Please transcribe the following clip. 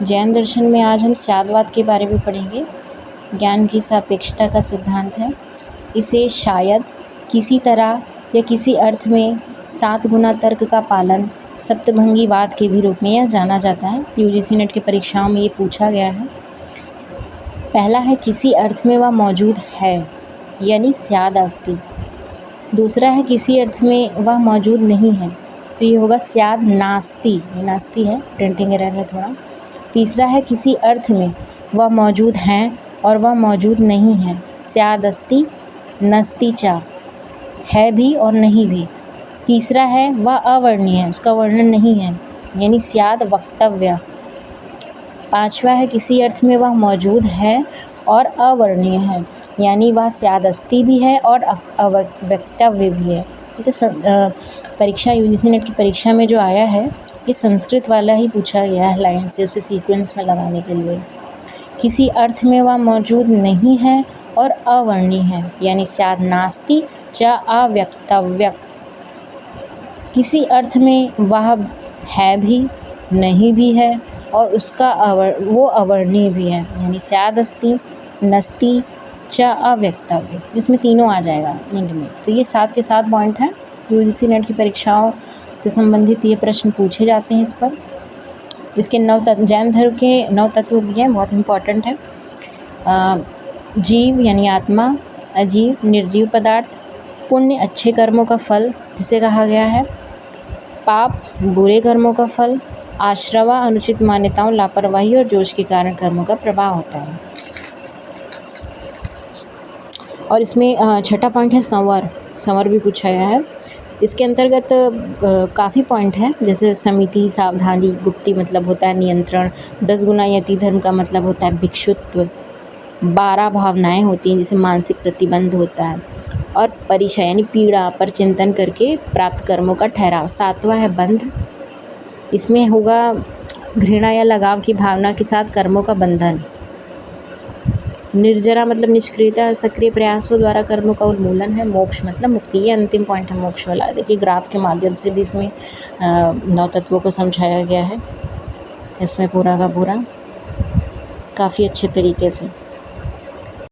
जैन दर्शन में आज हम स्यादवाद के बारे में पढ़ेंगे। ज्ञान की सापेक्षता का सिद्धांत है। इसे शायद किसी तरह या किसी अर्थ में 7 गुना तर्क का पालन सप्तभंगीवाद के भी रूप में यह जाना जाता है। यूजीसी नेट की परीक्षाओं में ये पूछा गया है। पहला है किसी अर्थ में वह मौजूद है, यानी स्याद अस्ति। दूसरा है किसी अर्थ में वह मौजूद नहीं है, तो ये होगा स्याद नास्ति। ये नास्ति है, प्रिंटिंग एरर है थोड़ा। तीसरा है किसी अर्थ में वह मौजूद हैं और वह मौजूद नहीं है, स्याद अस्ति नस्ति चा, है भी और नहीं भी। तीसरा है वह अवर्णीय है, उसका वर्णन नहीं है, यानी स्याद वक्तव्य। पांचवा है किसी अर्थ में वह मौजूद है और अवर्णीय है, यानी वह स्याद अस्ति भी है और वक्तव्य भी है। ठीक है, परीक्षा यूजीसी नेट की परीक्षा में जो आया है ये संस्कृत वाला ही पूछा गया है लाइन से, उसे सीक्वेंस में लगाने के लिए। किसी अर्थ में वह मौजूद नहीं है और अवर्णीय है, यानी स्याद नास्ति च अव्यक्तव्य। किसी अर्थ में वह है भी, नहीं भी है और उसका वो अवर्णीय भी है, यानी स्याद अस्ति नस्ति च अव्यक्तव्य। इसमें तीनों आ जाएगा एंड में। तो ये 7 के 7 पॉइंट हैं। यूजीसी नेट की परीक्षाओं से संबंधित ये प्रश्न पूछे जाते हैं इस पर। इसके 9 तत्व, जैन धर्म के 9 तत्व भी हैं, बहुत इम्पॉर्टेंट है। जीव यानी आत्मा, अजीव निर्जीव पदार्थ, पुण्य अच्छे कर्मों का फल जिसे कहा गया है, पाप बुरे कर्मों का फल, आश्रवा अनुचित मान्यताओं लापरवाही और जोश के कारण कर्मों का प्रभाव होता है। और इसमें छठा पॉइंट है संवर। संवर भी पूछा गया है। इसके अंतर्गत काफ़ी पॉइंट हैं, जैसे समिति, सावधानी, गुप्ती मतलब होता है नियंत्रण, 10 गुना यति धर्म का मतलब होता है भिक्षुत्व, 12 भावनाएं होती हैं जैसे मानसिक प्रतिबंध होता है, और परिचय यानी पीड़ा पर चिंतन करके प्राप्त कर्मों का ठहराव। 7वां है बंध। इसमें होगा घृणा या लगाव की भावना के साथ कर्मों का बंधन। निर्जरा मतलब निष्क्रियता, सक्रिय प्रयासों द्वारा कर्मों का उन्मूलन है। मोक्ष मतलब मुक्ति। ये अंतिम पॉइंट है मोक्ष वाला। देखिए ग्राफ के माध्यम से भी इसमें 9 तत्वों को समझाया गया है, इसमें पूरा का पूरा काफ़ी अच्छे तरीके से।